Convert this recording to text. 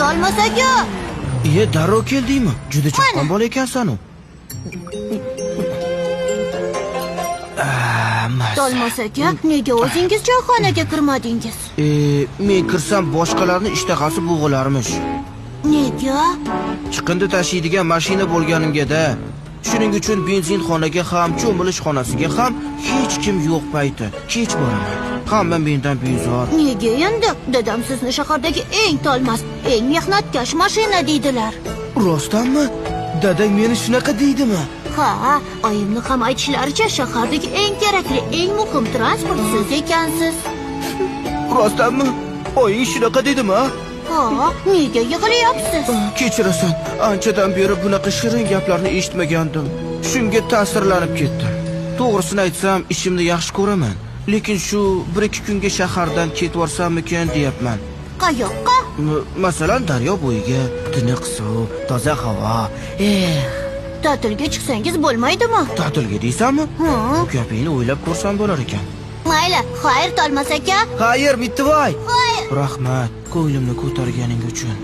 Tolmas aka. Darrov keldingmi? Juda chaqqon bola ekansan-u. Tolmas aka, nega o'zingiz choyxonaga kirmadingiz? Men kirsam boshqalarning ishtahasi bo'g'ilarmish. Nega? Chiqindi tashiydigan mashina bo'lganimga-da. Shuning uchun benzinxonaga ham, cho'milish xonasiga ham hech kim yo'q payti. Kech boraman. Hamma mendan bezor. Nega endi? Dadam sizni shahardagi eng tolmas, eng mehnatkash mashina deydilar. Rostdanmi? Dadang meni shunaqa deydimi? Ha, oyimni ham aytishlaricha shahardagi eng kerakli, eng muhim transport siz ekansiz. Rostdanmi? Oying shunaqa dedimi? Ha, nega yig'layapsiz? Kechirasan, anchadan beri bunaqa shirin gaplarni eshitmagandim. Shunga ta'sirlanib ketdim. To'g'risini aytsam, ishimni yaxshi ko'raman. Lekin shu 1-2 kunga shahardan ketvorsammikan deyapman. Qayoqqa? Masalan, daryo bo'yiga, tiniq suv, toza havo. Ta'tilga chiqsangiz bo'lmaydimi? Ta'tilga deysanmi? Ha. Bu gapingni o'ylab ko'rsam bo'lar ekan. Mayli, xayr Tolmas aka. Xayr, Mittivoy. Xayr. Rahmat, ko'nglimni ko'targaning uchun.